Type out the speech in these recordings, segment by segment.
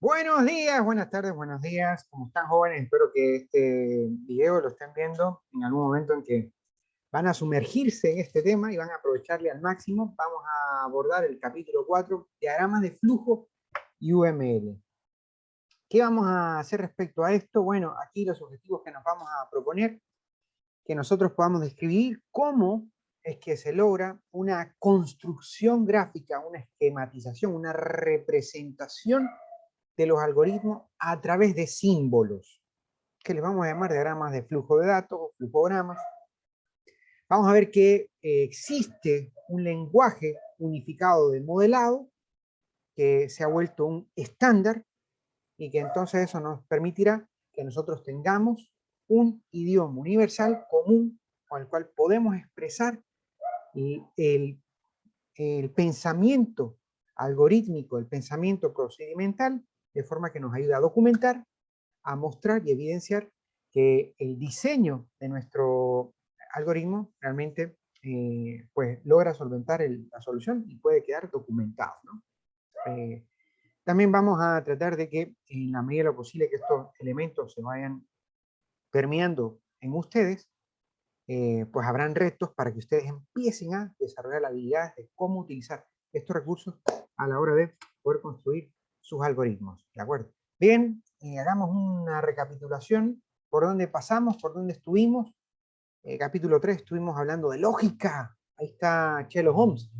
Buenos días, buenas tardes, buenos días. ¿Cómo están, jóvenes? Espero que este video lo estén viendo en algún momento en que van a sumergirse en este tema y van a aprovecharle al máximo. Vamos a abordar el capítulo 4, diagramas de flujo y UML. ¿Qué vamos a hacer respecto a esto? Bueno, aquí los objetivos que nos vamos a proponer, que nosotros podamos describir cómo es que se logra una construcción gráfica, una esquematización, una representación de los algoritmos a través de símbolos, que les vamos a llamar diagramas de flujo de datos o flujogramas. Vamos a ver que existe un lenguaje unificado de modelado que se ha vuelto un estándar y que entonces eso nos permitirá que nosotros tengamos un idioma universal común con el cual podemos expresar el, el pensamiento algorítmico, el pensamiento procedimental, de forma que nos ayude a documentar, a mostrar y evidenciar que el diseño de nuestro algoritmo realmente pues logra solventar la solución y puede quedar documentado, ¿no? También vamos a tratar de que en la medida de lo posible que estos elementos se vayan permeando en ustedes, pues habrán retos para que ustedes empiecen a desarrollar la habilidad de cómo utilizar estos recursos a la hora de poder construir sus algoritmos. ¿De acuerdo? Bien, hagamos una recapitulación por dónde pasamos, por dónde estuvimos. Capítulo 3 estuvimos hablando de lógica. Ahí está Sherlock Holmes,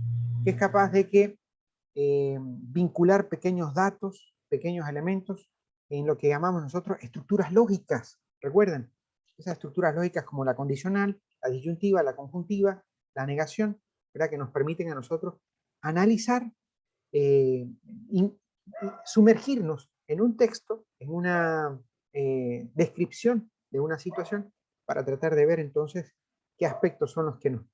que es capaz de que vincular pequeños datos, pequeños elementos, en lo que llamamos nosotros estructuras lógicas. ¿Recuerdan? Esas estructuras lógicas como la condicional, la disyuntiva, la conjuntiva, la negación, ¿verdad? Que nos permiten a nosotros analizar, eh, y sumergirnos en un texto, en una descripción de una situación, para tratar de ver entonces qué aspectos son los que nos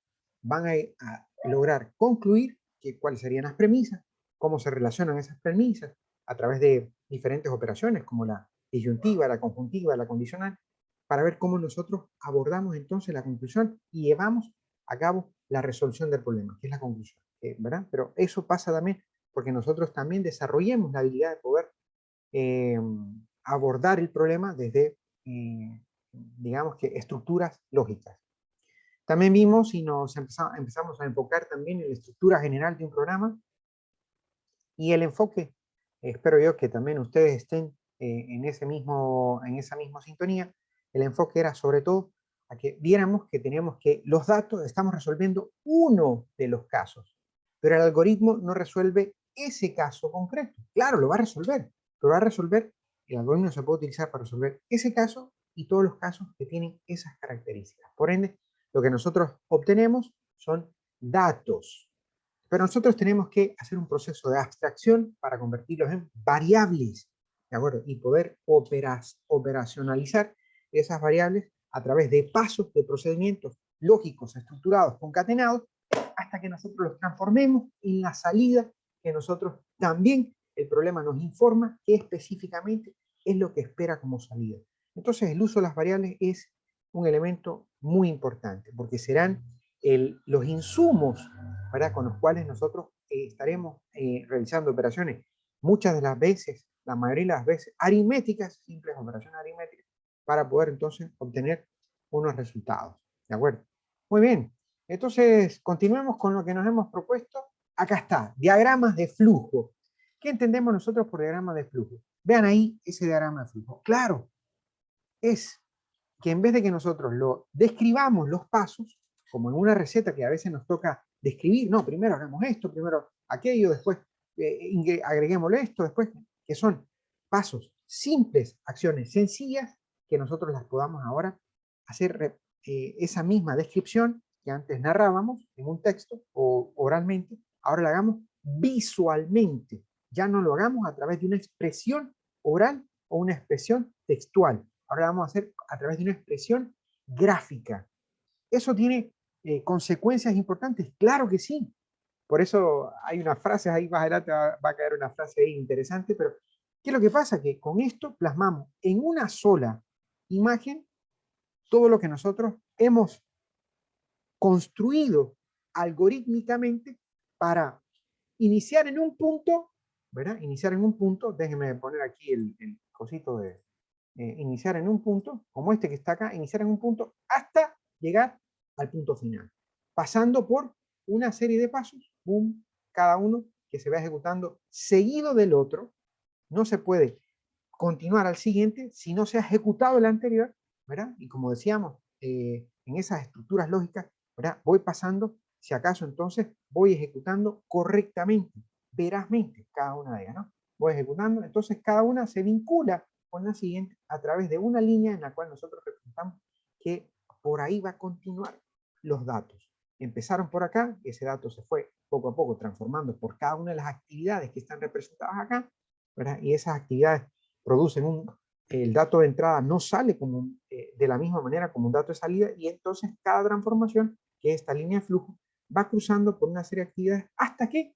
van a lograr concluir, cuáles serían las premisas, cómo se relacionan esas premisas a través de diferentes operaciones como la disyuntiva, la conjuntiva, la condicional, para ver cómo nosotros abordamos entonces la conclusión y llevamos a cabo la resolución del problema, que es la conclusión, ¿verdad? Pero eso pasa también porque nosotros también desarrollemos la habilidad de poder eh, abordar el problema desde, digamos que, estructuras lógicas. También vimos y empezamos a enfocar también en la estructura general de un programa y el enfoque, espero yo que también ustedes estén en esa misma sintonía. El enfoque era sobre todo a que viéramos que teníamos que los datos, estamos resolviendo uno de los casos, pero el algoritmo no resuelve ese caso concreto. Claro, lo va a resolver, pero va a resolver, el algoritmo se puede utilizar para resolver ese caso y todos los casos que tienen esas características. Por ende, lo que nosotros obtenemos son datos, pero nosotros tenemos que hacer un proceso de abstracción para convertirlos en variables, ¿de acuerdo? Y poder operacionalizar esas variables a través de pasos, de procedimientos lógicos, estructurados, concatenados, hasta que nosotros los transformemos en la salida que nosotros también, el problema nos informa que específicamente es lo que espera como salida. Entonces el uso de las variables es un elemento muy importante, porque serán los insumos, ¿verdad?, con los cuales nosotros estaremos realizando operaciones, muchas de las veces, la mayoría de las veces, aritméticas, simples operaciones aritméticas, para poder entonces obtener unos resultados. ¿De acuerdo? Muy bien. Entonces, continuemos con lo que nos hemos propuesto. Acá está, diagramas de flujo. ¿Qué entendemos nosotros por diagrama de flujo? Vean ahí ese diagrama de flujo. Claro, es que en vez de que nosotros lo describamos los pasos, como en una receta que a veces nos toca describir, no, primero hagamos esto, primero aquello, después agreguémosle esto, después, que son pasos simples, acciones sencillas, que nosotros las podamos ahora hacer esa misma descripción que antes narrábamos en un texto o oralmente, ahora la hagamos visualmente, ya no lo hagamos a través de una expresión oral o una expresión textual, ahora lo vamos a hacer a través de una expresión gráfica. ¿Eso tiene consecuencias importantes? Claro que sí. Por eso hay unas frases ahí más adelante, va a caer una frase ahí interesante, pero ¿qué es lo que pasa? Que con esto plasmamos en una sola imagen todo lo que nosotros hemos construido algorítmicamente para iniciar en un punto ¿verdad? Iniciar en un punto, déjenme poner aquí el cosito de iniciar en un punto, como este que está acá, iniciar en un punto hasta llegar al punto final, pasando por una serie de pasos, boom, cada uno que se va ejecutando seguido del otro. No se puede continuar al siguiente si no se ha ejecutado el anterior, ¿verdad? Y como decíamos, en esas estructuras lógicas, ¿verdad? Voy pasando, si acaso entonces voy ejecutando correctamente, verazmente cada una de ellas, ¿no? Voy ejecutando, entonces cada una se vincula con la siguiente a través de una línea en la cual nosotros representamos que por ahí va a continuar los datos. Empezaron por acá, y ese dato se fue poco a poco transformando por cada una de las actividades que están representadas acá, ¿verdad? Y esas actividades producen el dato de entrada no sale como, de la misma manera como un dato de salida, y entonces cada transformación, que es esta línea de flujo, va cruzando por una serie de actividades hasta que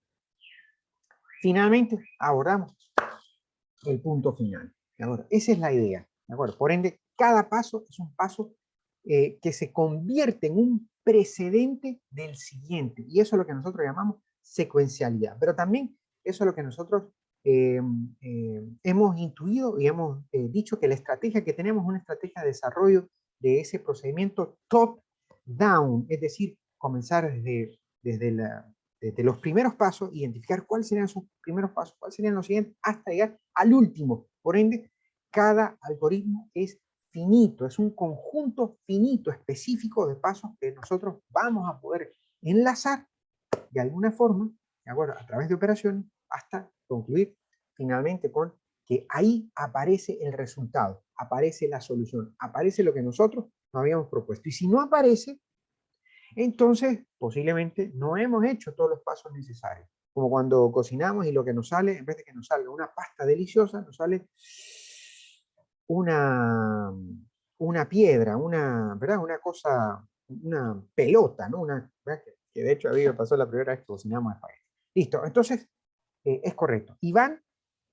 finalmente abordamos el punto final. Ahora, esa es la idea. ¿De acuerdo? Por ende, cada paso es un paso que se convierte en un precedente del siguiente, y eso es lo que nosotros llamamos secuencialidad. Pero también eso es lo que nosotros hemos intuido y hemos dicho que la estrategia que tenemos es una estrategia de desarrollo de ese procedimiento top-down, es decir, comenzar desde los primeros pasos, identificar cuáles serían sus primeros pasos, cuáles serían los siguientes, hasta llegar al último. Por ende, cada algoritmo es finito, es un conjunto finito, específico de pasos que nosotros vamos a poder enlazar de alguna forma, ¿de acuerdo?, a través de operaciones, hasta concluir finalmente con que ahí aparece el resultado, aparece la solución, aparece lo que nosotros nos habíamos propuesto. Y si no aparece, entonces posiblemente no hemos hecho todos los pasos necesarios. Como cuando cocinamos y lo que nos sale, en vez de que nos salga una pasta deliciosa, nos sale una, una piedra, ¿verdad? Una cosa, una pelota, ¿no? Que de hecho a mí me pasó la primera vez que cocinamos espagueti. Listo, entonces es correcto. Y van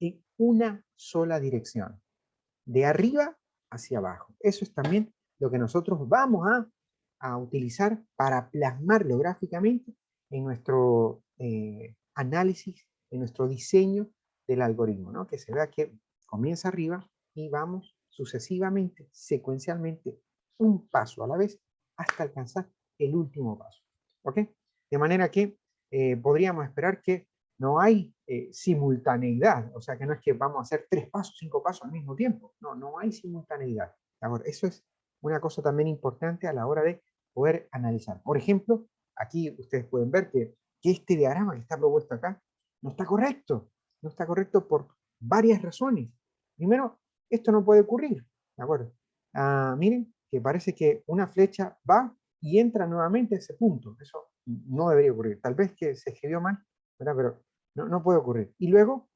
en una sola dirección, de arriba hacia abajo. Eso es también lo que nosotros vamos a utilizar para plasmarlo gráficamente en nuestro análisis, en nuestro diseño del algoritmo, ¿no? Que se vea que comienza arriba y vamos sucesivamente, secuencialmente, un paso a la vez, hasta alcanzar el último paso. ¿Ok? De manera que podríamos esperar que no hay simultaneidad, o sea que no es que vamos a hacer 3 pasos, 5 pasos al mismo tiempo, no, no hay simultaneidad. Ahora, eso es una cosa también importante a la hora de poder analizar. Por ejemplo, aquí ustedes pueden ver que este diagrama que está propuesto acá no está correcto, no está correcto por varias razones. Primero, esto no puede ocurrir, ¿de acuerdo? Miren que parece que una flecha va y entra nuevamente a ese punto, eso no debería ocurrir, tal vez que se escribió mal, ¿verdad? Pero no puede ocurrir. Y luego,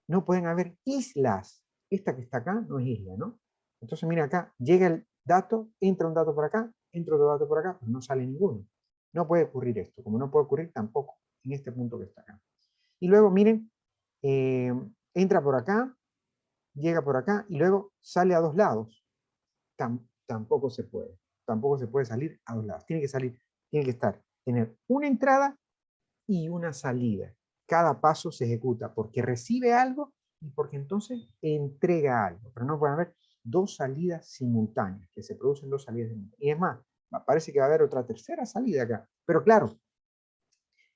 no pueden haber islas. Esta que está acá no es isla, ¿no? Entonces, mira acá, llega el dato, entra un dato por acá, entra otro dato por acá, pero no sale ninguno. No puede ocurrir esto, como no puede ocurrir tampoco en este punto que está acá. Y luego, miren, eh, entra por acá, llega por acá y luego sale a dos lados. Tampoco se puede. Tampoco se puede salir a dos lados. Tiene que salir, tiene que tener una entrada y una salida. Cada paso se ejecuta porque recibe algo y porque entonces entrega algo. Pero no puede haber dos salidas simultáneas, que se producen dos salidas simultáneas. Y es más, parece que va a haber otra tercera salida acá. Pero claro,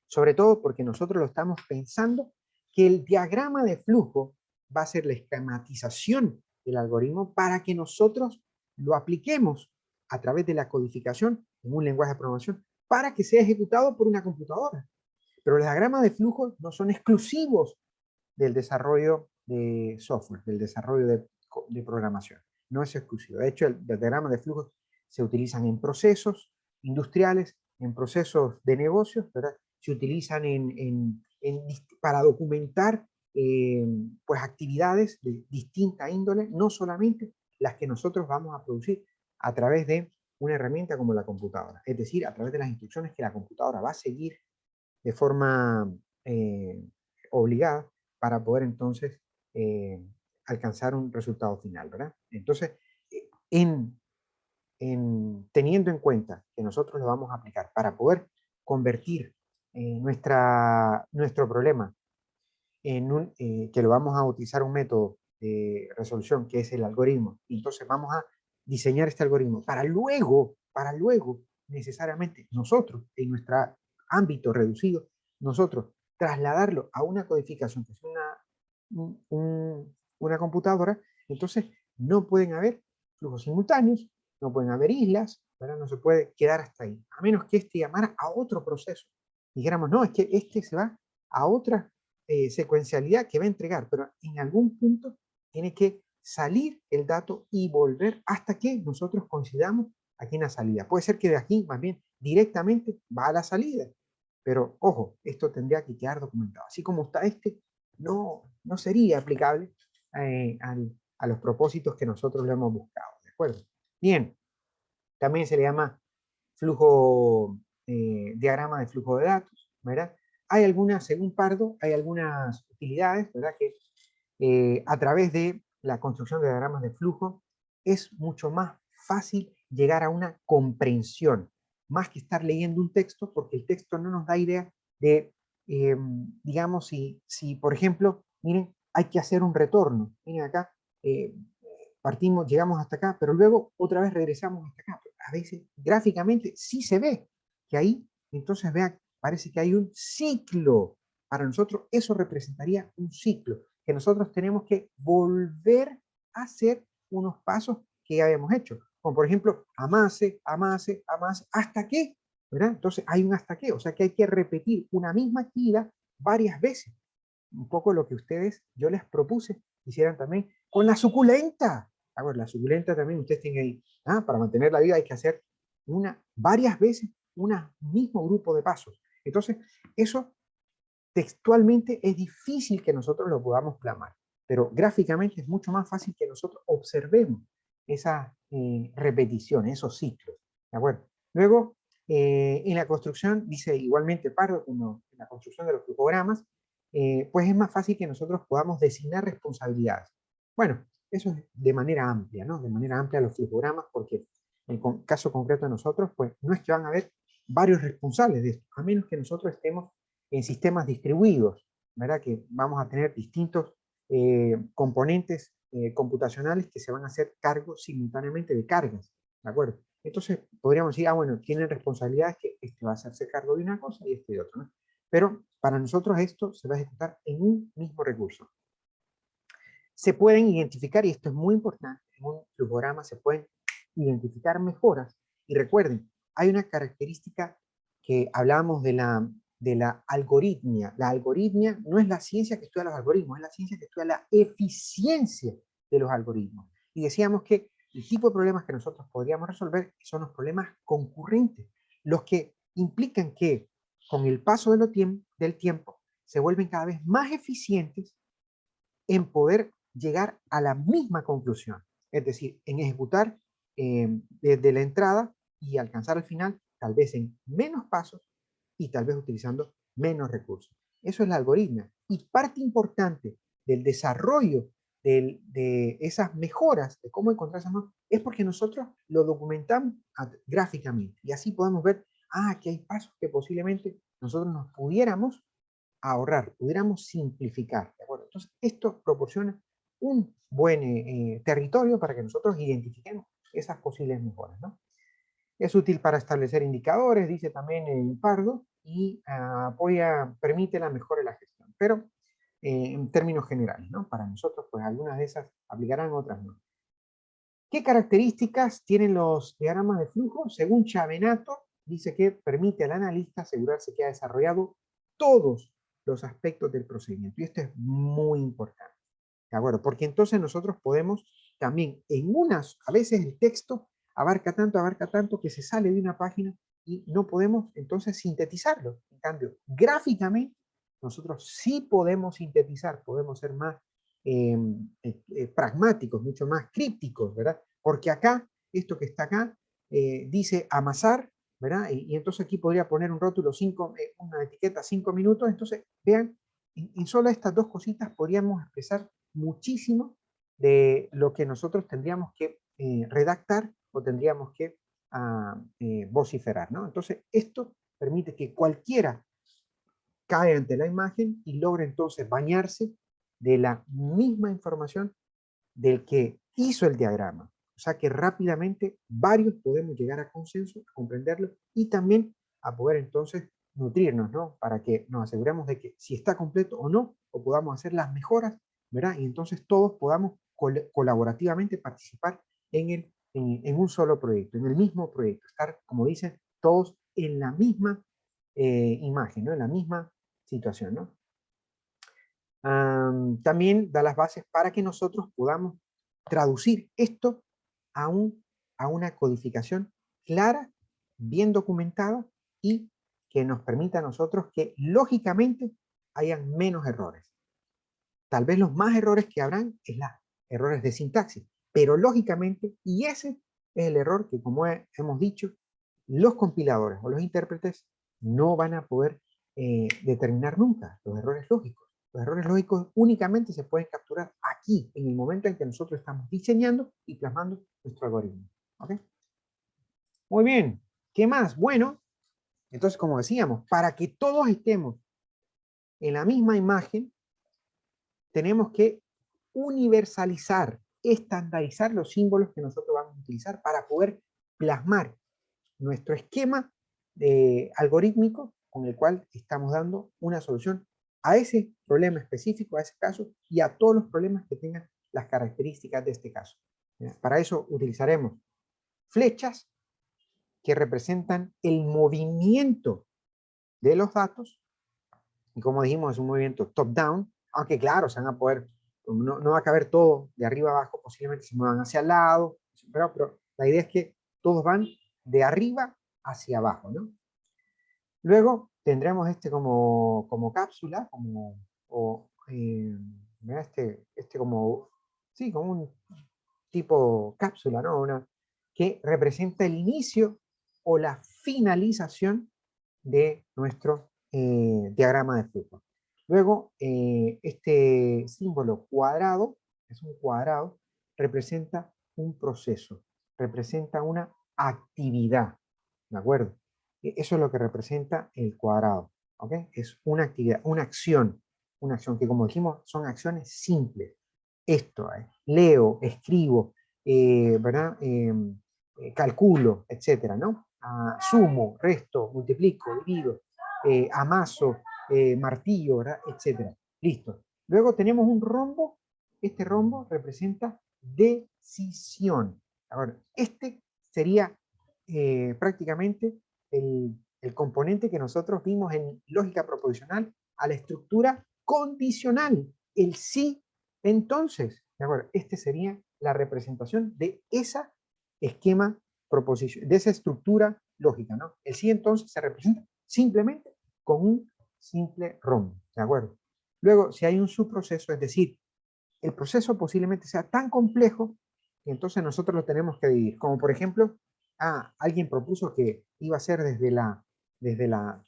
sobre todo porque nosotros lo estamos pensando que el diagrama de flujo va a ser la esquematización del algoritmo para que nosotros lo apliquemos a través de la codificación en un lenguaje de programación para que sea ejecutado por una computadora. Pero los diagramas de flujo no son exclusivos del desarrollo de software, del desarrollo de programación. No es exclusivo. De hecho, el diagrama de flujo se utilizan en procesos industriales, en procesos de negocios, ¿verdad? Se utilizan para documentar pues actividades de distinta índole, no solamente las que nosotros vamos a producir a través de una herramienta como la computadora, es decir, a través de las instrucciones que la computadora va a seguir de forma obligada para poder entonces alcanzar un resultado final, ¿verdad? Entonces, teniendo en cuenta que nosotros lo vamos a aplicar para poder convertir nuestro problema que lo vamos a utilizar un método de resolución que es el algoritmo. Y entonces vamos a diseñar este algoritmo para luego necesariamente nosotros, en nuestro ámbito reducido, nosotros trasladarlo a una codificación que es una computadora. Entonces no pueden haber flujos simultáneos, no pueden haber islas, ¿verdad? No se puede quedar hasta ahí, a menos que este llamara a otro proceso. Dijéramos, no, es que este se va a otra secuencialidad que va a entregar, pero en algún punto tiene que salir el dato y volver hasta que nosotros coincidamos aquí en la salida. Puede ser que de aquí, más bien, directamente va a la salida, pero ojo, esto tendría que quedar documentado. Así como está este, no sería aplicable a los propósitos que nosotros le hemos buscado, ¿de acuerdo? Bien, también se le llama flujo, diagrama de flujo de datos, ¿verdad? Hay algunas, según Pardo, hay algunas utilidades, ¿verdad? Que a través de la construcción de diagramas de flujo es mucho más fácil llegar a una comprensión, más que estar leyendo un texto, porque el texto no nos da idea de, digamos, si, por ejemplo, miren, hay que hacer un retorno. Miren acá, eh, partimos, llegamos hasta acá, pero luego otra vez regresamos hasta acá. A veces gráficamente sí se ve que ahí, entonces vean, parece que hay un ciclo. Para nosotros eso representaría un ciclo, que nosotros tenemos que volver a hacer unos pasos que ya habíamos hecho. Como por ejemplo, amase, amase, amase, ¿hasta qué? ¿Verdad? Entonces hay un hasta qué, o sea que hay que repetir una misma actividad varias veces. Un poco lo que ustedes, yo les propuse, hicieran también con la suculenta. Ah, bueno, la suculenta también ustedes tienen ahí. Para mantener la vida hay que hacer varias veces un mismo grupo de pasos. Entonces, eso textualmente es difícil que nosotros lo podamos plasmar, pero gráficamente es mucho más fácil que nosotros observemos esas repeticiones, esos ciclos. ¿De acuerdo? Luego, en la construcción, dice igualmente Pardo, como en la construcción de los flujogramas, pues es más fácil que nosotros podamos designar responsabilidades. Bueno, eso es de manera amplia, ¿no? De manera amplia los flujogramas, porque en el caso concreto de nosotros, pues no es que van a haber varios responsables de esto, a menos que nosotros estemos en sistemas distribuidos, ¿verdad? Que vamos a tener distintos componentes computacionales que se van a hacer cargo simultáneamente de cargas, ¿de acuerdo? Entonces podríamos decir, bueno, tienen responsabilidades que este va a hacerse cargo de una cosa y este de otra, ¿no? Pero para nosotros esto se va a ejecutar en un mismo recurso. Se pueden identificar, y esto es muy importante, en un flujograma se pueden identificar mejoras. Y recuerden, hay una característica que hablamos de la algoritmia. La algoritmia no es la ciencia que estudia los algoritmos, es la ciencia que estudia la eficiencia de los algoritmos. Y decíamos que el tipo de problemas que nosotros podríamos resolver son los problemas concurrentes, los que implican que con el paso del tiempo se vuelven cada vez más eficientes en poder llegar a la misma conclusión, es decir, en ejecutar desde la entrada y alcanzar al final, tal vez en menos pasos y tal vez utilizando menos recursos. Eso es la algoritmo. Y parte importante del desarrollo de esas mejoras, de cómo encontrar esas mejoras, es porque nosotros lo documentamos gráficamente. Y así podemos ver, que hay pasos que posiblemente nosotros nos pudiéramos ahorrar, pudiéramos simplificar, ¿de acuerdo? Entonces, esto proporciona un buen territorio para que nosotros identifiquemos esas posibles mejoras, ¿no? Es útil para establecer indicadores, dice también en Pardo, y permite la mejora de la gestión, pero en términos generales, ¿no? Para nosotros, pues algunas de esas aplicarán, otras no. ¿Qué características tienen los diagramas de flujo? Según Chavenato, dice que permite al analista asegurarse que ha desarrollado todos los aspectos del procedimiento. Y esto es muy importante. ¿De acuerdo? Porque entonces nosotros podemos también, a veces el texto abarca tanto que se sale de una página y no podemos entonces sintetizarlo. En cambio, gráficamente, nosotros sí podemos sintetizar, podemos ser más pragmáticos, mucho más crípticos, ¿verdad? Porque acá, esto que está acá, dice amasar, ¿verdad? Y entonces aquí podría poner un rótulo, una etiqueta 5 minutos, entonces vean, en solo estas dos cositas podríamos expresar muchísimo de lo que nosotros tendríamos que redactar o tendríamos que vociferar, ¿no? Entonces, esto permite que cualquiera cae ante la imagen y logra entonces bañarse de la misma información del que hizo el diagrama. O sea que rápidamente varios podemos llegar a consenso, a comprenderlo y también a poder entonces nutrirnos, ¿no? Para que nos aseguremos de que si está completo o no, o podamos hacer las mejoras, ¿verdad? Y entonces todos podamos colaborativamente participar en un solo proyecto, en el mismo proyecto, estar, como dicen, todos en la misma imagen, ¿no? En la misma situación, ¿no? También da las bases para que nosotros podamos traducir esto a, a una codificación clara, bien documentada y que nos permita a nosotros que lógicamente hayan menos errores. Tal vez los más errores que habrán es los errores de sintaxis, pero lógicamente, y ese es el error que, como hemos dicho, los compiladores o los intérpretes no van a poder determinar nunca los errores lógicos. Los errores lógicos únicamente se pueden capturar aquí, en el momento en que nosotros estamos diseñando y plasmando nuestro algoritmo. ¿Ok? Muy bien. ¿Qué más? Bueno, entonces, como decíamos, para que todos estemos en la misma imagen, tenemos que universalizar, estandarizar los símbolos que nosotros vamos a utilizar para poder plasmar nuestro esquema algorítmico con el cual estamos dando una solución a ese problema específico, a ese caso, y a todos los problemas que tengan las características de este caso. Para eso utilizaremos flechas que representan el movimiento de los datos, y como dijimos, es un movimiento top-down, aunque claro, se van a poder, no va a caber todo de arriba abajo, posiblemente se muevan hacia el lado, pero la idea es que todos van de arriba hacia abajo, ¿no? Luego tendremos este como cápsula, este como, sí, como un tipo cápsula, ¿no? Que representa el inicio o la finalización de nuestro diagrama de flujo. Luego, este símbolo cuadrado, es un cuadrado, representa un proceso, representa una actividad, ¿de acuerdo? Eso es lo que representa el cuadrado, ¿ok? Es una actividad, una acción que como dijimos son acciones simples. Esto, leo, escribo, ¿verdad? Calculo, etcétera, ¿no? Sumo, resto, multiplico, divido, amaso, martillo, ¿verdad? Etcétera. Listo. Luego tenemos un rombo. Este rombo representa decisión. Ahora, este sería prácticamente el componente que nosotros vimos en lógica proposicional a la estructura condicional. El sí, entonces. ¿De acuerdo? Este sería la representación de esa esquema proposición, de esa estructura lógica, ¿no? El sí entonces se representa simplemente con un simple rombo, ¿de acuerdo? Luego, si hay un subproceso, es decir, el proceso posiblemente sea tan complejo que entonces nosotros lo tenemos que dividir. Como por ejemplo, alguien propuso que iba a ser desde la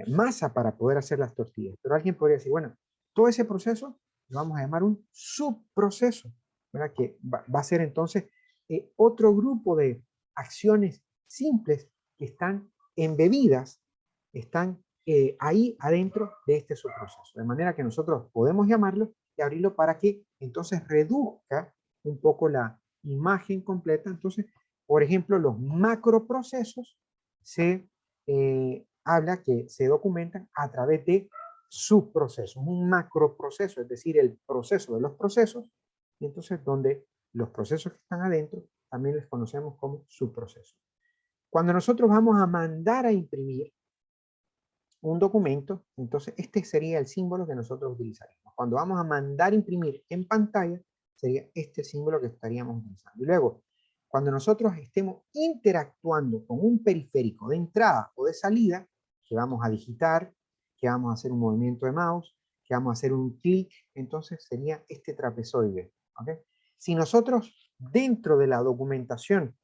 masa para poder hacer las tortillas, pero alguien podría decir, bueno, todo ese proceso lo vamos a llamar un subproceso, ¿verdad? Que va a ser entonces otro grupo de acciones simples que están embebidas, están ahí adentro de este subproceso. De manera que nosotros podemos llamarlo y abrirlo para que entonces reduzca un poco la imagen completa. Entonces, por ejemplo, los macroprocesos se habla que se documentan a través de subprocesos, un macroproceso, es decir, el proceso de los procesos, y entonces donde los procesos que están adentro también les conocemos como subprocesos. Cuando nosotros vamos a mandar a imprimir un documento, entonces este sería el símbolo que nosotros utilizaríamos. Cuando vamos a mandar imprimir en pantalla, sería este símbolo que estaríamos utilizando. Y luego, cuando nosotros estemos interactuando con un periférico de entrada o de salida, que vamos a digitar, que vamos a hacer un movimiento de mouse, que vamos a hacer un clic, entonces sería este trapezoide. ¿Okay? Si nosotros dentro de la documentación,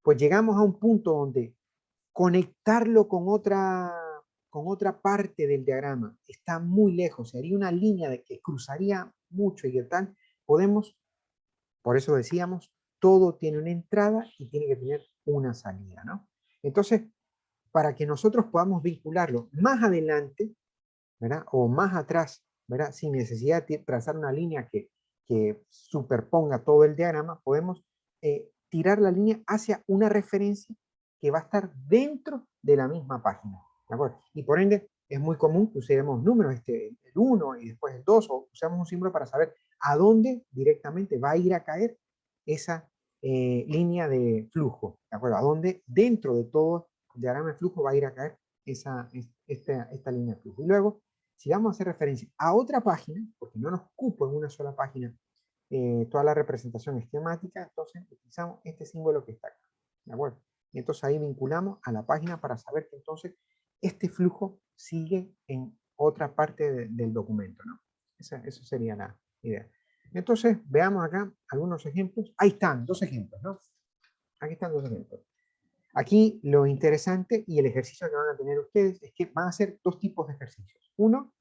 pues llegamos a un punto donde conectarlo con otra parte del diagrama está muy lejos, sería una línea de que cruzaría mucho y de tal, podemos, por eso decíamos, todo tiene una entrada y tiene que tener una salida, ¿no? Entonces, para que nosotros podamos vincularlo más adelante, ¿verdad? O más atrás, ¿verdad? Sin necesidad de trazar una línea que superponga todo el diagrama, podemos tirar la línea hacia una referencia que va a estar dentro de la misma página, ¿de acuerdo? Y por ende, es muy común que usemos números, el 1 y después el 2, o usamos un símbolo para saber a dónde directamente va a ir a caer esa línea de flujo, ¿de acuerdo? A dónde dentro de todo el diagrama de flujo va a ir a caer esta línea de flujo. Y luego, si vamos a hacer referencia a otra página, porque no nos cupo en una sola página toda la representación esquemática, entonces utilizamos este símbolo que está acá, ¿de acuerdo? Y entonces ahí vinculamos a la página para saber que entonces este flujo sigue en otra parte del documento, ¿no? Eso sería la idea. Entonces, veamos acá algunos ejemplos. Ahí están, dos ejemplos, ¿no? Aquí están dos ejemplos. Aquí lo interesante y el ejercicio que van a tener ustedes es que van a hacer dos tipos de ejercicios. Uno,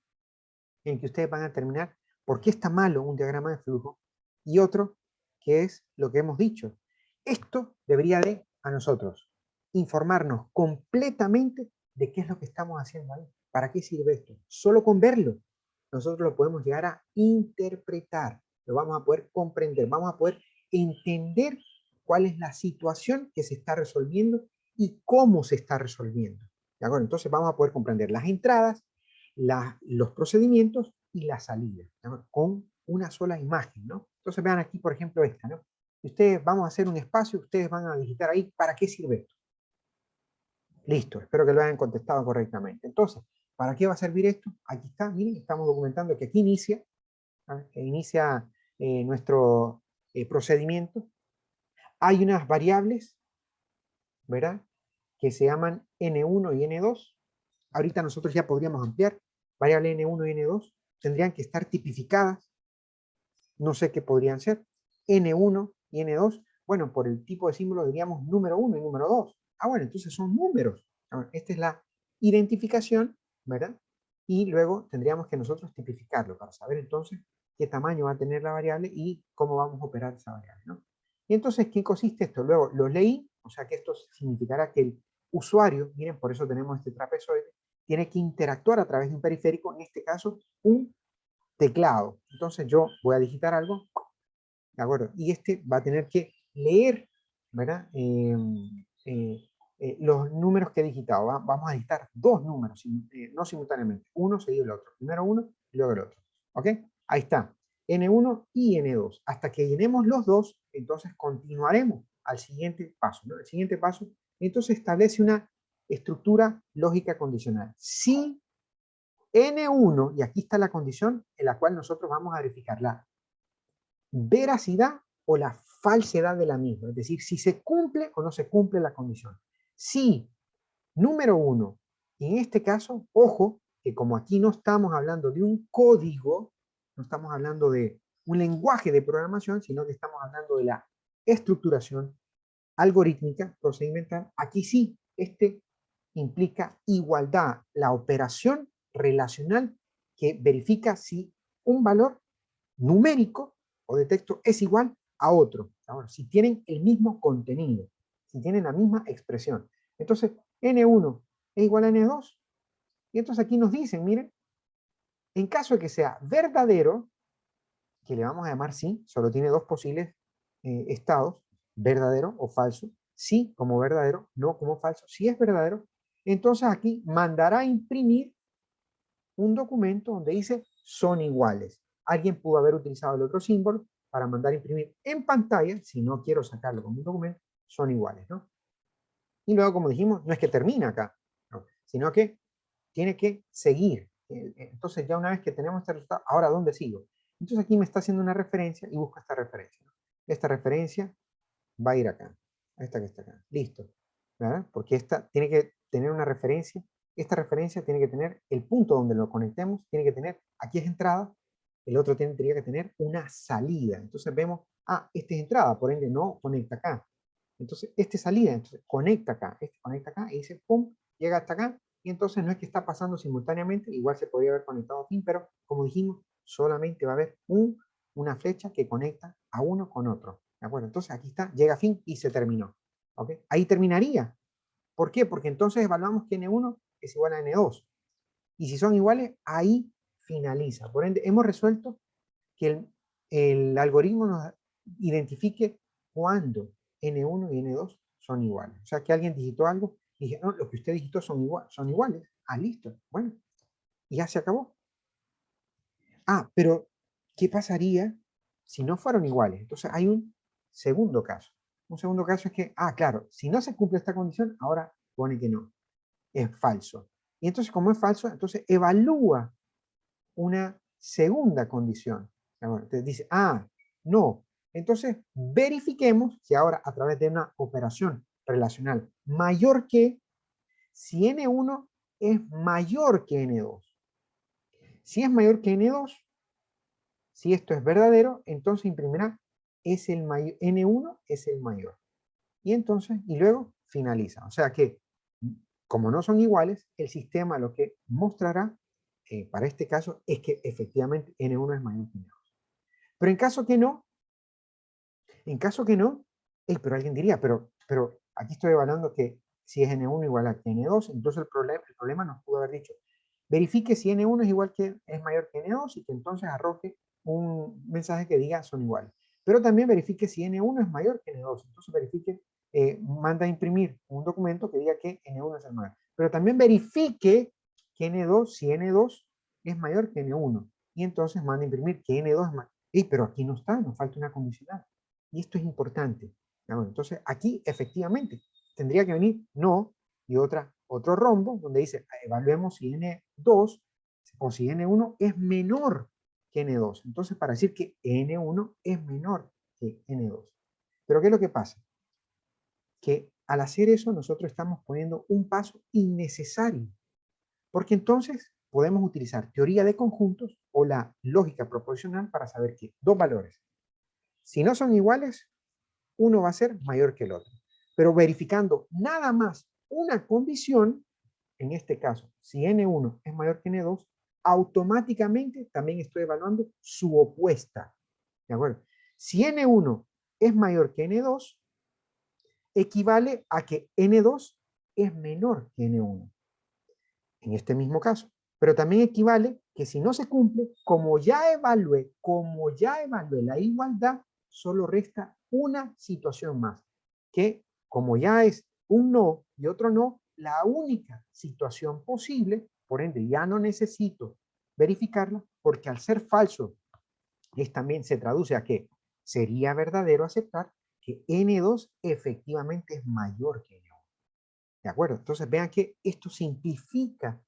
en que ustedes van a determinar por qué está malo un diagrama de flujo, y otro, que es lo que hemos dicho. Esto debería de, a nosotros, informarnos completamente de qué es lo que estamos haciendo ahí. ¿Para qué sirve esto? Solo con verlo, nosotros lo podemos llegar a interpretar, lo vamos a poder comprender, vamos a poder entender cuál es la situación que se está resolviendo y cómo se está resolviendo. ¿De acuerdo? Entonces vamos a poder comprender las entradas, los procedimientos y la salida, ¿no? Con una sola imagen, ¿no? Entonces vean aquí, por ejemplo, esta, ¿no? Ustedes, vamos a hacer un espacio, ustedes van a digitar ahí, ¿para qué sirve esto? Listo, espero que lo hayan contestado correctamente. Entonces, ¿para qué va a servir esto? Aquí está, miren, estamos documentando que aquí inicia, ¿no? Inicia nuestro procedimiento. Hay unas variables, ¿verdad? Que se llaman N1 y N2. Ahorita nosotros ya podríamos ampliar. Variable N1 y N2 tendrían que estar tipificadas. No sé qué podrían ser. N1 y N2. Bueno, por el tipo de símbolo diríamos número 1 y número 2. Ah, bueno, entonces son números. Esta es la identificación, ¿verdad? Y luego tendríamos que nosotros tipificarlo para saber entonces qué tamaño va a tener la variable y cómo vamos a operar esa variable, ¿no? Y entonces, ¿qué consiste esto? Luego lo leí, o sea que esto significará que el usuario, miren, por eso tenemos este trapezoide, tiene que interactuar a través de un periférico, en este caso un teclado. Entonces yo voy a digitar algo, ¿de acuerdo? Y este va a tener que leer, ¿verdad? Los números que he digitado. Vamos a digitar dos números, no simultáneamente, uno seguido del otro. Primero uno y luego el otro. ¿Ok? Ahí está. N1 y N2. Hasta que llenemos los dos, entonces continuaremos al siguiente paso, ¿no? El siguiente paso, entonces establece una estructura lógica condicional. Si N1, y aquí está la condición en la cual nosotros vamos a verificar la veracidad o la falsedad de la misma, es decir, si se cumple o no se cumple la condición. Si, número uno, y en este caso, ojo, que como aquí no estamos hablando de un código, no estamos hablando de un lenguaje de programación, sino que estamos hablando de la estructuración algorítmica, procedimental, aquí sí, este implica igualdad, la operación relacional que verifica si un valor numérico o de texto es igual a otro. Ahora, si tienen el mismo contenido, si tienen la misma expresión. Entonces, N1 es igual a N2. Y entonces aquí nos dicen, miren, en caso de que sea verdadero, que le vamos a llamar sí, solo tiene dos posibles estados, verdadero o falso, sí como verdadero, no como falso. Si es verdadero, entonces aquí mandará a imprimir un documento donde dice son iguales. Alguien pudo haber utilizado el otro símbolo para mandar a imprimir en pantalla, si no quiero sacarlo como un documento, son iguales, ¿no? Y luego, como dijimos, no es que termina acá, ¿no? Sino que tiene que seguir. Entonces, ya una vez que tenemos este resultado, ¿ahora dónde sigo? Entonces aquí me está haciendo una referencia y busco esta referencia, ¿no? Esta referencia va a ir acá, esta que está acá, listo, ¿verdad? Porque esta tiene que tener una referencia, esta referencia tiene que tener el punto donde lo conectemos, tiene que tener, aquí es entrada, el otro tendría que tener una salida. Entonces vemos, este es entrada, por ende no conecta acá. Entonces, este es salida, entonces conecta acá, y dice, pum, llega hasta acá, y entonces no es que está pasando simultáneamente, igual se podría haber conectado a fin, pero como dijimos, solamente va a haber una flecha que conecta a uno con otro. ¿De acuerdo? Entonces aquí está, llega a fin y se terminó. ¿Ok? Ahí terminaría. ¿Por qué? Porque entonces evaluamos que N1 es igual a N2. Y si son iguales, ahí finaliza. Por ende, hemos resuelto que el algoritmo nos identifique cuándo N1 y N2 son iguales. O sea, que alguien digitó algo y dije, no, lo que usted digitó son iguales. Ah, listo. Bueno, y ya se acabó. Ah, pero ¿qué pasaría si no fueron iguales? Entonces hay un segundo caso. Un segundo caso es que, claro, si no se cumple esta condición, ahora pone que no, es falso. Y entonces, como es falso, entonces evalúa una segunda condición. Entonces dice, no. Entonces, verifiquemos que ahora a través de una operación relacional mayor que, si N1 es mayor que N2. Si es mayor que N2, si esto es verdadero, entonces imprimirá es el mayor, N1 es el mayor. Y entonces, y luego finaliza. O sea que, como no son iguales, el sistema lo que mostrará, para este caso, es que efectivamente N1 es mayor que N2. Pero en caso que no, pero alguien diría, pero aquí estoy evaluando que si es N1 igual a N2, entonces el problema nos pudo haber dicho, verifique si N1 es igual que, es mayor que N2 y que entonces arroje un mensaje que diga son iguales. Pero también verifique si N1 es mayor que N2, entonces verifique, manda a imprimir un documento que diga que N1 es el mayor. Pero también verifique que N2, si N2 es mayor que N1, y entonces manda a imprimir que N2 es mayor. Pero aquí no está, nos falta una condicional. Y esto es importante. Bueno, entonces, aquí efectivamente tendría que venir no y otro rombo donde dice, evaluemos si N2 o si N1 es menor que N2. Entonces, para decir que N1 es menor que N2. Pero ¿qué es lo que pasa? Que al hacer eso nosotros estamos poniendo un paso innecesario. Porque entonces podemos utilizar teoría de conjuntos o la lógica proposicional para saber que dos valores, si no son iguales, uno va a ser mayor que el otro. Pero verificando nada más una condición, en este caso, si N1 es mayor que N2, automáticamente también estoy evaluando su opuesta. ¿De acuerdo? Si N1 es mayor que N2, equivale a que N2 es menor que N1. En este mismo caso. Pero también equivale que si no se cumple, como ya evalué la igualdad, solo resta una situación más, que como ya es un no y otro no, la única situación posible, por ende ya no necesito verificarla, porque al ser falso, también se traduce a que sería verdadero aceptar que N2 efectivamente es mayor que N1. ¿De acuerdo? Entonces vean que esto simplifica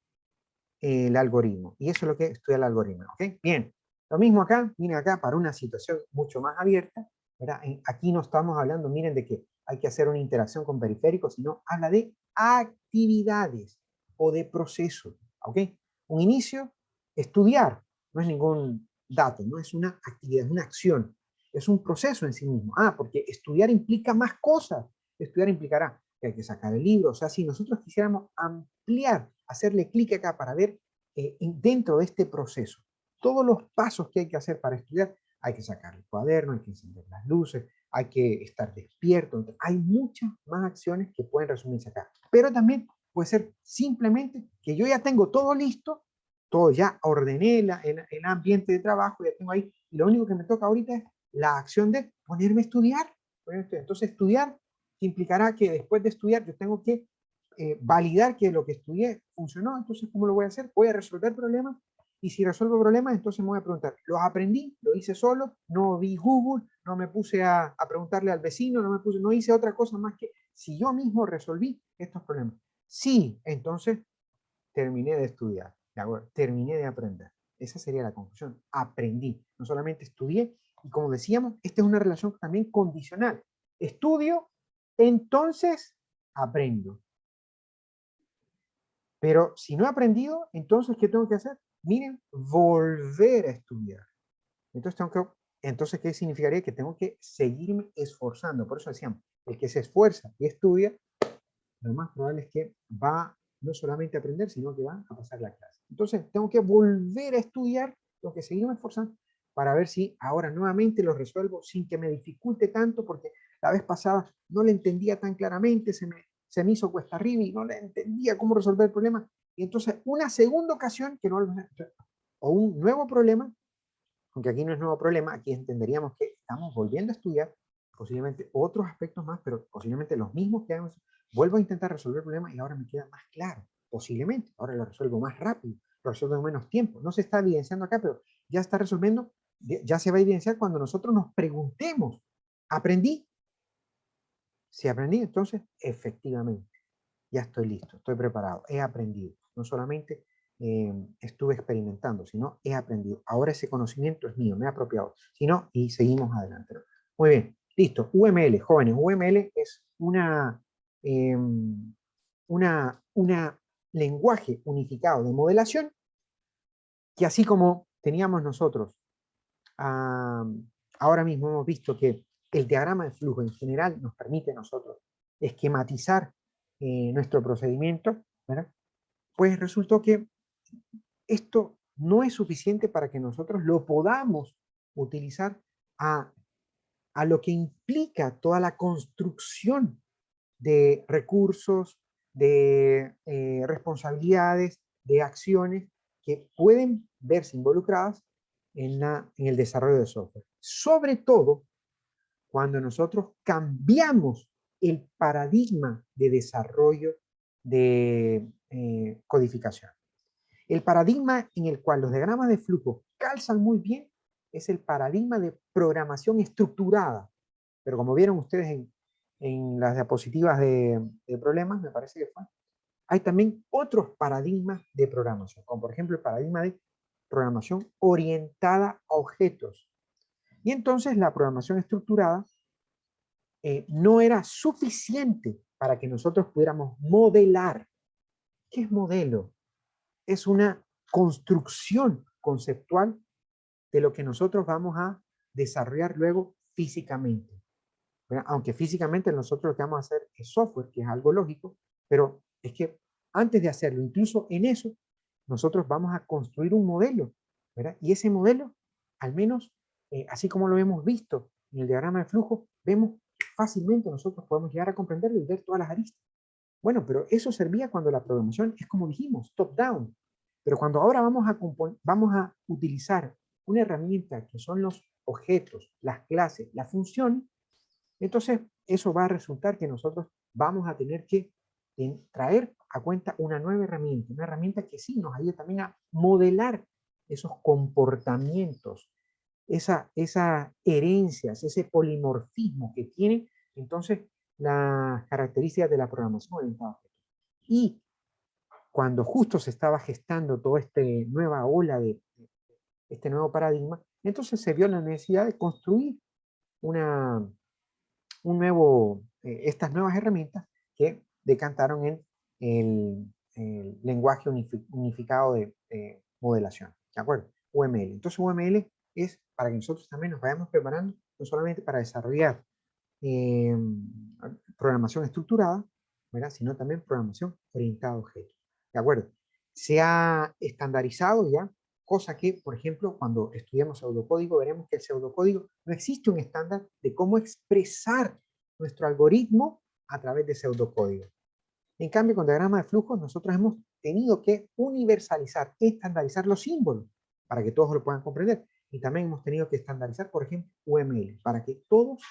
el algoritmo. Y eso es lo que estudia el algoritmo. ¿Ok? Bien. Lo mismo acá, miren acá, para una situación mucho más abierta, ¿verdad? Aquí no estamos hablando, miren, de que hay que hacer una interacción con periféricos, sino habla de actividades o de procesos. ¿Ok? Un inicio, estudiar, no es ningún dato, no es una actividad, es una acción, es un proceso en sí mismo. Porque estudiar implica más cosas. Estudiar implicará que hay que sacar el libro. O sea, si nosotros quisiéramos ampliar, hacerle clic acá para ver dentro de este proceso todos los pasos que hay que hacer para estudiar, hay que sacar el cuaderno, hay que encender las luces, hay que estar despierto. Hay muchas más acciones que pueden resumirse acá. Pero también puede ser simplemente que yo ya tengo todo listo, todo ya ordené el ambiente de trabajo, ya tengo ahí, y lo único que me toca ahorita es la acción de ponerme a estudiar. Entonces, estudiar implicará que después de estudiar yo tengo que validar que lo que estudié funcionó. Entonces, ¿cómo lo voy a hacer? Voy a resolver problemas, y si resuelvo problemas, entonces me voy a preguntar, ¿los aprendí? ¿Lo hice solo? ¿No vi Google? ¿No me puse a preguntarle al vecino? ¿No hice otra cosa más que si yo mismo resolví estos problemas? Sí, entonces terminé de estudiar, ¿de acuerdo? Terminé de aprender. Esa sería la conclusión. Aprendí, no solamente estudié, y como decíamos, esta es una relación también condicional. Estudio, entonces aprendo. Pero si no he aprendido, entonces, ¿qué tengo que hacer? Miren, volver a estudiar. Entonces, ¿qué significaría? Que tengo que seguirme esforzando. Por eso decíamos, el que se esfuerza y estudia, lo más probable es que va no solamente a aprender, sino que va a pasar la clase. Entonces, tengo que volver a estudiar, tengo que seguirme esforzando para ver si ahora nuevamente lo resuelvo sin que me dificulte tanto, porque la vez pasada no le entendía tan claramente, se me hizo cuesta arriba y no le entendía cómo resolver el problema. Y entonces una segunda ocasión que no, o un nuevo problema, aunque aquí no es nuevo problema, aquí entenderíamos que estamos volviendo a estudiar posiblemente otros aspectos más, pero posiblemente los mismos que hemos. Vuelvo a intentar resolver el problema y ahora me queda más claro, posiblemente. Ahora lo resuelvo más rápido, lo resuelvo en menos tiempo. No se está evidenciando acá, pero ya está resolviendo, ya se va a evidenciar cuando nosotros nos preguntemos, ¿aprendí? Si aprendí, entonces efectivamente, ya estoy listo, estoy preparado, he aprendido. No solamente estuve experimentando, sino he aprendido. Ahora ese conocimiento es mío, me he apropiado. Si no, y seguimos adelante. Muy bien, listo. UML, jóvenes, UML es una lenguaje unificado de modelación que así como teníamos nosotros, ahora mismo hemos visto que el diagrama de flujo en general nos permite a nosotros esquematizar nuestro procedimiento, ¿verdad? Pues resultó que esto no es suficiente para que nosotros lo podamos utilizar a lo que implica toda la construcción de recursos, de responsabilidades, de acciones que pueden verse involucradas en el desarrollo de software. Sobre todo cuando nosotros cambiamos el paradigma de desarrollo de codificación. El paradigma en el cual los diagramas de flujo calzan muy bien es el paradigma de programación estructurada. Pero como vieron ustedes en las diapositivas de problemas, me parece que fue, hay también otros paradigmas de programación, como por ejemplo el paradigma de programación orientada a objetos. Y entonces la programación estructurada no era suficiente para que nosotros pudiéramos modelar. ¿Qué es modelo? Es una construcción conceptual de lo que nosotros vamos a desarrollar luego físicamente. ¿Verdad? Aunque físicamente nosotros lo que vamos a hacer es software, que es algo lógico, pero es que antes de hacerlo, incluso en eso, nosotros vamos a construir un modelo, ¿verdad? Y ese modelo, al menos, así como lo hemos visto en el diagrama de flujo, vemos fácilmente, nosotros podemos llegar a comprenderlo y ver todas las aristas. Bueno, pero eso servía cuando la programación es como dijimos, top-down. Pero cuando ahora vamos a utilizar una herramienta que son los objetos, las clases, las funciones, entonces eso va a resultar que nosotros vamos a tener que traer a cuenta una nueva herramienta, una herramienta que sí nos ayude también a modelar esos comportamientos, esas herencias, ese polimorfismo que tiene entonces las características de la programación orientada a objetos. Y cuando justo se estaba gestando toda esta nueva ola de este nuevo paradigma, entonces se vio la necesidad de construir estas nuevas herramientas que decantaron en el lenguaje unificado de modelación, ¿de acuerdo? UML. Entonces UML es para que nosotros también nos vayamos preparando, no solamente para desarrollar programación estructurada, ¿verdad? Sino también programación orientada a objetos, ¿de acuerdo? Se ha estandarizado ya, cosa que, por ejemplo, cuando estudiamos pseudocódigo, veremos que el pseudocódigo no existe un estándar de cómo expresar nuestro algoritmo a través de pseudocódigo. En cambio, con diagrama de flujos, nosotros hemos tenido que universalizar, estandarizar los símbolos para que todos lo puedan comprender. Y también hemos tenido que estandarizar, por ejemplo, UML, para que todos,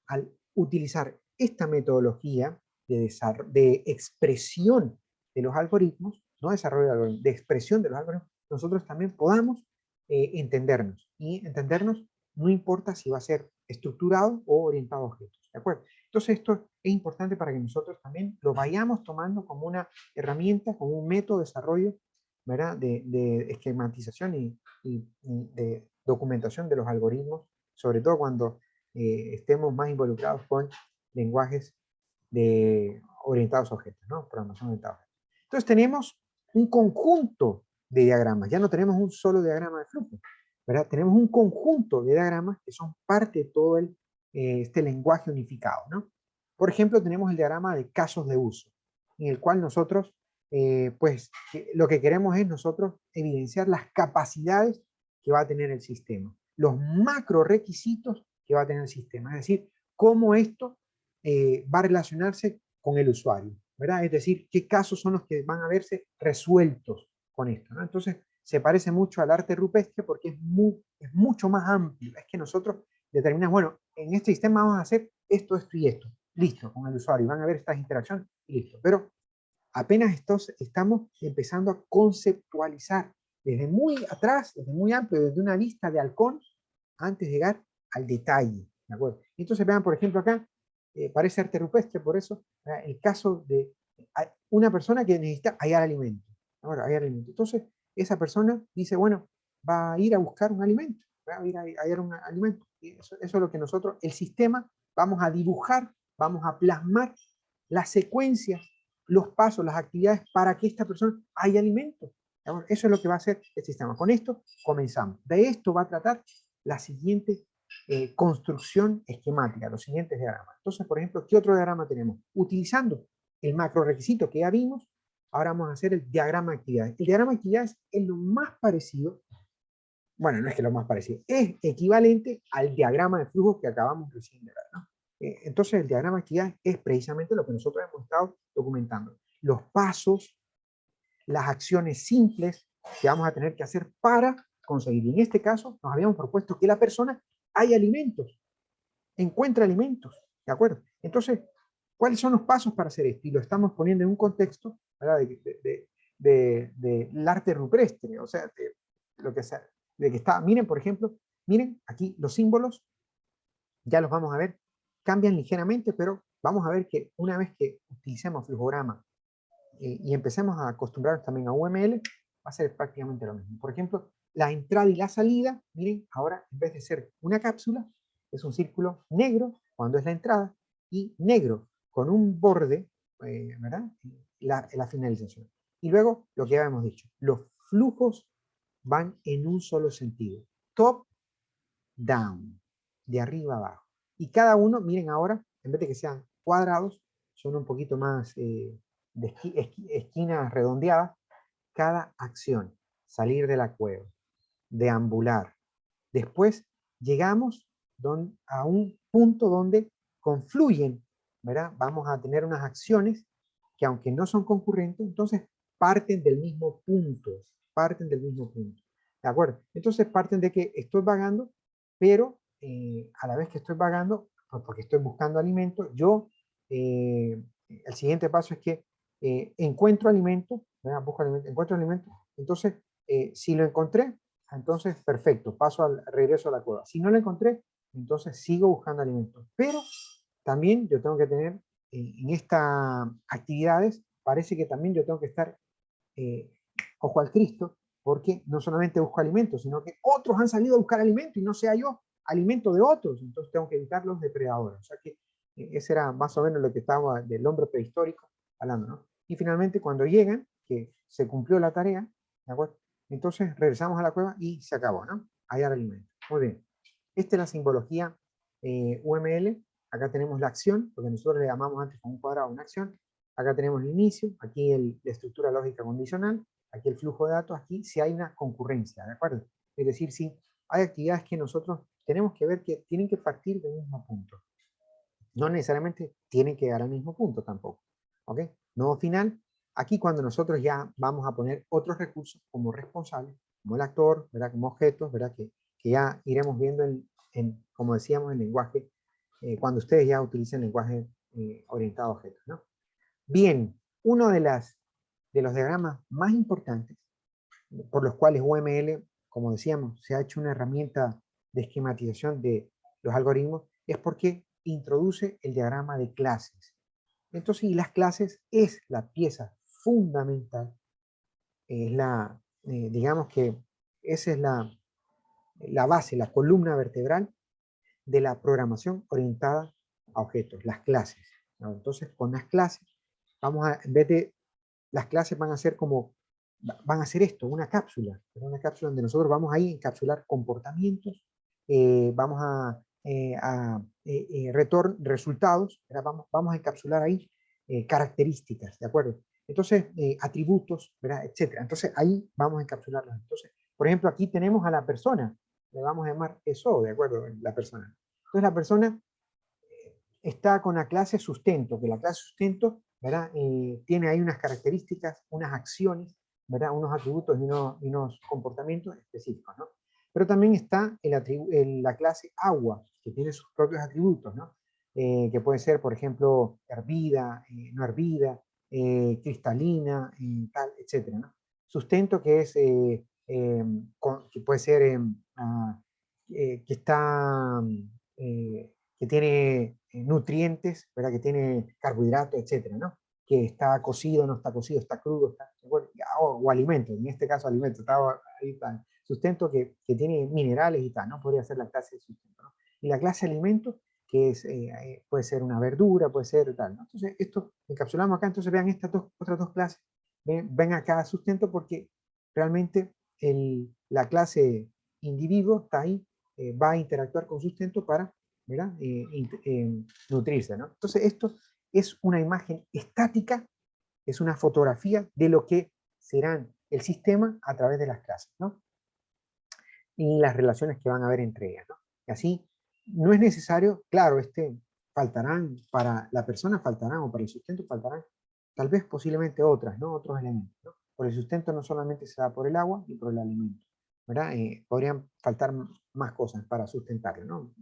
al utilizar esta metodología de expresión de los algoritmos, no desarrollo de algoritmos, de expresión de los algoritmos, nosotros también podamos entendernos. Y entendernos no importa si va a ser estructurado o orientado a objetos. ¿De acuerdo? Entonces esto es importante para que nosotros también lo vayamos tomando como una herramienta, como un método de desarrollo, ¿verdad? De esquematización y de documentación de los algoritmos, sobre todo cuando estemos más involucrados con lenguajes orientados a objetos, ¿no? Programación orientada a objetos. Entonces tenemos un conjunto de diagramas, ya no tenemos un solo diagrama de flujo, ¿verdad? Tenemos un conjunto de diagramas que son parte de todo este lenguaje unificado, ¿no? Por ejemplo, tenemos el diagrama de casos de uso, en el cual nosotros, pues, lo que queremos es nosotros evidenciar las capacidades que va a tener el sistema, los macro requisitos que va a tener el sistema, es decir, cómo esto va a relacionarse con el usuario, ¿verdad? Es decir, qué casos son los que van a verse resueltos con esto, ¿no? Entonces, se parece mucho al arte rupestre porque es mucho más amplio. Es que nosotros determinamos, bueno, en este sistema vamos a hacer esto, esto y esto. Listo, con el usuario. Y van a ver estas interacciones y listo. Pero apenas estamos empezando a conceptualizar desde muy atrás, desde muy amplio, desde una vista de halcón, antes de llegar al detalle. ¿De acuerdo? Entonces vean, por ejemplo, acá, parece arte rupestre, por eso, el caso de una persona que necesita hallar alimento. Ahora, hallar alimento. Entonces, esa persona dice, bueno, va a ir a buscar un alimento, va a ir a hallar un alimento. Y eso es lo que nosotros, el sistema, vamos a dibujar, vamos a plasmar las secuencias, los pasos, las actividades para que esta persona haya alimento. Eso es lo que va a hacer el sistema. Con esto comenzamos. De esto va a tratar la siguiente construcción esquemática, los siguientes diagramas. Entonces, por ejemplo, ¿qué otro diagrama tenemos? Utilizando el macro requisito que ya vimos, ahora vamos a hacer el diagrama de actividades. El diagrama de actividades es lo más parecido, bueno, no es que lo más parecido, es equivalente al diagrama de flujo que acabamos recién de ver, ¿no? Entonces, el diagrama de actividades es precisamente lo que nosotros hemos estado documentando. Los pasos, las acciones simples que vamos a tener que hacer para conseguir. Y en este caso, nos habíamos propuesto que la persona haya alimentos, encuentre alimentos, ¿de acuerdo? Entonces, ¿cuáles son los pasos para hacer esto? Y lo estamos poniendo en un contexto, ¿verdad? Del arte rupestre, o sea, lo que sea, de que está, miren, por ejemplo, miren, aquí los símbolos, ya los vamos a ver, cambian ligeramente, pero vamos a ver que una vez que utilicemos flujograma y empecemos a acostumbrarnos también a UML, va a ser prácticamente lo mismo. Por ejemplo, la entrada y la salida, miren, ahora en vez de ser una cápsula, es un círculo negro cuando es la entrada y negro con un borde, ¿verdad? La finalización. Y luego, lo que ya hemos dicho, los flujos van en un solo sentido, top, down, de arriba a abajo. Y cada uno, miren ahora, en vez de que sean cuadrados, son un poquito más de esquinas redondeadas. Cada acción, salir de la cueva, deambular. Después llegamos a un punto donde confluyen, ¿verdad? Vamos a tener unas acciones que aunque no son concurrentes, entonces parten del mismo punto, parten del mismo punto. ¿De acuerdo? Entonces parten de que estoy vagando, pero a la vez que estoy vagando, pues porque estoy buscando alimento, el siguiente paso es que encuentro alimento, ¿verdad? Busco alimento, encuentro alimento, entonces si lo encontré, entonces perfecto, paso al regreso a la cueva. Si no lo encontré, entonces sigo buscando alimento. Pero también yo tengo que tener en estas actividades, parece que también yo tengo que estar eh, ojo al Cristo, porque no solamente busco alimentos, sino que otros han salido a buscar alimento y no sea yo alimento de otros, entonces tengo que evitar los depredadores. O sea que ese era más o menos lo que estaba del hombre prehistórico hablando, ¿no? Y finalmente cuando llegan, que se cumplió la tarea, ¿de acuerdo? Entonces regresamos a la cueva y se acabó, ¿no? Hallar alimento. Muy bien. Esta es la simbología UML. Acá tenemos la acción, porque nosotros le llamamos antes con un cuadrado una acción. Acá tenemos el inicio, aquí la estructura lógica condicional, aquí el flujo de datos, aquí si hay una concurrencia, ¿de acuerdo? Es decir, si hay actividades que nosotros tenemos que ver que tienen que partir del mismo punto. No necesariamente tienen que llegar al mismo punto tampoco, ¿ok? Nodo final, aquí cuando nosotros ya vamos a poner otros recursos como responsables, como el actor, ¿verdad? Como objetos, ¿verdad? Que ya iremos viendo como decíamos, el lenguaje, cuando ustedes ya utilicen lenguaje orientado a objetos, ¿no? Bien, uno de los diagramas más importantes por los cuales UML, como decíamos, se ha hecho una herramienta de esquematización de los algoritmos, es porque introduce el diagrama de clases. Entonces, y las clases es la pieza fundamental, es digamos que esa es la base, la columna vertebral de la programación orientada a objetos, las clases, ¿no? Entonces, con las clases, en vez de, las clases van a ser van a ser esto, una cápsula donde nosotros vamos a encapsular comportamientos, vamos resultados, vamos a encapsular ahí características, ¿de acuerdo? Entonces, atributos, ¿verdad? Etcétera. Entonces, ahí vamos a encapsularlos. Entonces, por ejemplo, aquí tenemos a la persona, le vamos a llamar eso, ¿de acuerdo? La persona. Entonces, la persona está con la clase sustento, que la clase sustento ¿verdad? Tiene ahí unas características, unas acciones, ¿verdad? Unos atributos y unos comportamientos específicos, ¿no? Pero también está la clase agua, que tiene sus propios atributos, ¿no? Que puede ser, por ejemplo, hervida, no hervida, cristalina, tal, etcétera, ¿no? Sustento, que es, que puede ser, que está, que tiene nutrientes, ¿verdad? Que tiene carbohidratos, etcétera, ¿no? Que está cocido, no está cocido, está crudo, está, o alimentos, en este caso alimentos, ahí está, sustento que tiene minerales y tal, ¿no? Podría ser la clase de sustento, ¿no? Y la clase de alimentos, que es, puede ser una verdura, puede ser tal, ¿no? Entonces, esto encapsulamos acá, entonces vean estas otras dos clases, ven acá sustento porque realmente la clase individuo está ahí, va a interactuar con sustento para, ¿verdad? Nutrirse, ¿no? Entonces, esto es una imagen estática, es una fotografía de lo que serán el sistema a través de las clases, ¿no? Y las relaciones que van a haber entre ellas, ¿no? Y así, no es necesario, claro, faltarán para la persona, faltarán, o para el sustento faltarán, tal vez posiblemente otras, ¿no? Otros elementos, ¿no? Por el sustento no solamente se da por el agua y por el alimento, ¿verdad? Podrían faltar más cosas para sustentarlo, ¿no?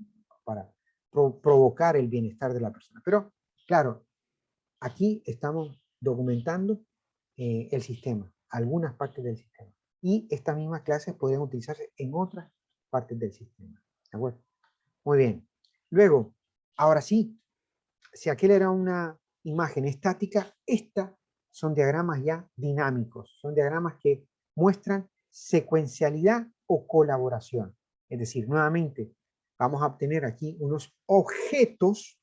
Para provocar el bienestar de la persona. Pero, claro, aquí estamos documentando el sistema, algunas partes del sistema. Y estas mismas clases podrían utilizarse en otras partes del sistema. ¿De acuerdo? Muy bien. Luego, ahora sí, si aquel era una imagen estática, estas son diagramas ya dinámicos, son diagramas que muestran secuencialidad o colaboración. Es decir, nuevamente, vamos a obtener aquí unos objetos,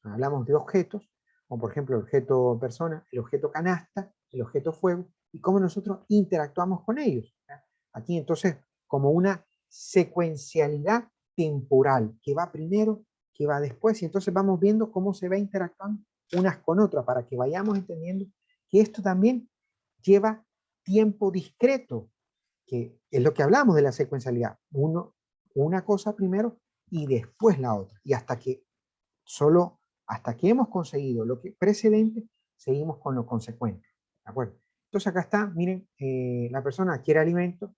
hablamos de objetos, como por ejemplo el objeto persona, el objeto canasta, el objeto fuego, y cómo nosotros interactuamos con ellos. ¿Ya? Aquí entonces, como una secuencialidad temporal, que va primero, que va después, y entonces vamos viendo cómo se va interactuando unas con otras, para que vayamos entendiendo que esto también lleva tiempo discreto, que es lo que hablamos de la secuencialidad. Una cosa primero y después la otra, y solo hasta que hemos conseguido lo que precedente, seguimos con lo consecuente. ¿De acuerdo? Entonces acá está, miren, la persona adquiere alimento,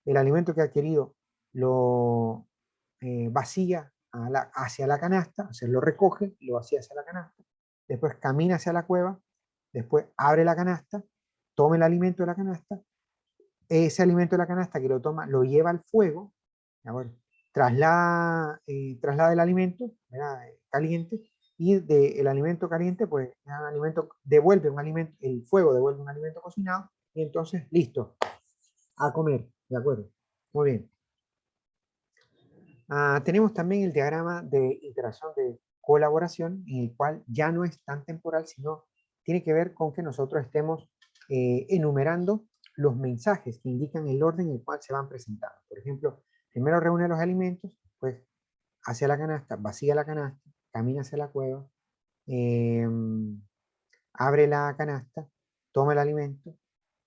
el alimento que ha adquirido lo vacía hacia la canasta, o sea, lo recoge, lo vacía hacia la canasta, después camina hacia la cueva, después abre la canasta, toma el alimento de la canasta, ese alimento de la canasta que lo toma, lo lleva al fuego, ¿de acuerdo? Traslada el alimento, ¿verdad? Caliente, y del alimento caliente, pues un alimento, el fuego devuelve un alimento cocinado, y entonces, listo, a comer, ¿de acuerdo? Muy bien. Tenemos también el diagrama de interacción de colaboración, en el cual ya no es tan temporal, sino tiene que ver con que nosotros estemos enumerando los mensajes que indican el orden en el cual se van presentando. Por ejemplo, primero reúne los alimentos, pues hacia la canasta, vacía la canasta, camina hacia la cueva, eh, abre la canasta, toma el alimento,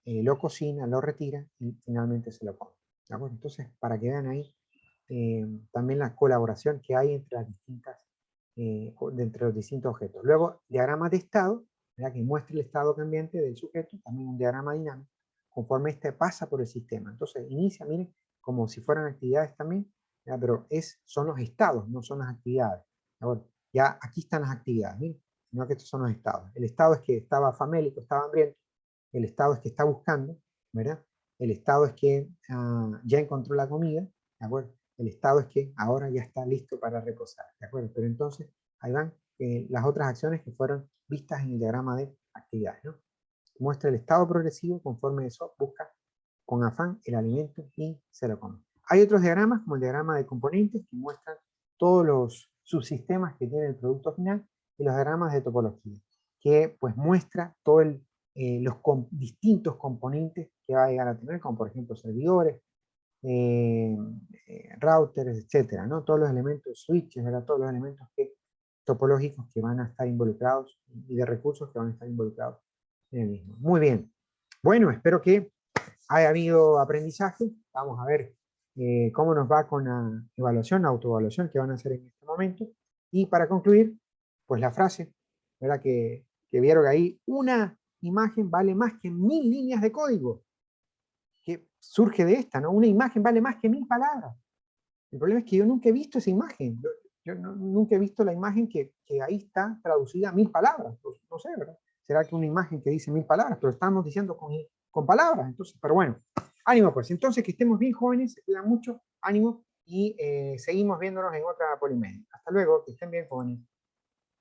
lo cocina, lo retira y finalmente se lo come. ¿De acuerdo? Entonces, para que vean ahí también la colaboración que hay entre entre los distintos objetos. Luego, diagramas de estado, ¿verdad? Que muestra el estado cambiante del sujeto, también un diagrama dinámico, conforme este pasa por el sistema. Entonces, inicia, miren, como si fueran actividades también, ¿verdad? Pero son los estados, no son las actividades. ¿De acuerdo? Ya aquí están las actividades, miren, no que estos son los estados. El estado es que estaba famélico, estaba hambriento, el estado es que está buscando, ¿verdad? El estado es que ya encontró la comida, ¿de acuerdo? El estado es que ahora ya está listo para reposar, ¿de acuerdo? Pero entonces, ahí van las otras acciones que fueron vistas en el diagrama de actividades, ¿no? Muestra el estado progresivo, conforme eso busca con afán el alimento y se lo come. Hay otros diagramas, como el diagrama de componentes, que muestran todos los subsistemas que tiene el producto final, y los diagramas de topología, que pues muestra todos los distintos componentes que va a llegar a tener, como por ejemplo servidores, routers, etcétera, ¿no? Todos los elementos, switches, ¿verdad? Todos los elementos topológicos que van a estar involucrados y de recursos que van a estar involucrados en el mismo. Muy bien. Bueno, espero que haya habido aprendizaje. Vamos a ver cómo nos va con la evaluación, la autoevaluación que van a hacer en este momento. Y para concluir, pues la frase, ¿verdad? Que que vieron que ahí una imagen vale más que 1000 líneas de código, que surge de esta, ¿no? Una imagen vale más que 1000 palabras. El problema es que yo nunca he visto esa imagen, nunca he visto la imagen que ahí está traducida a 1000 palabras, no sé, ¿verdad? Será que una imagen que dice 1000 palabras, pero estamos diciendo con palabras, entonces, pero bueno, ánimo pues, entonces que estemos bien jóvenes, se cuidan mucho, ánimo, y seguimos viéndonos en otra Polimedia. Hasta luego, que estén bien jóvenes.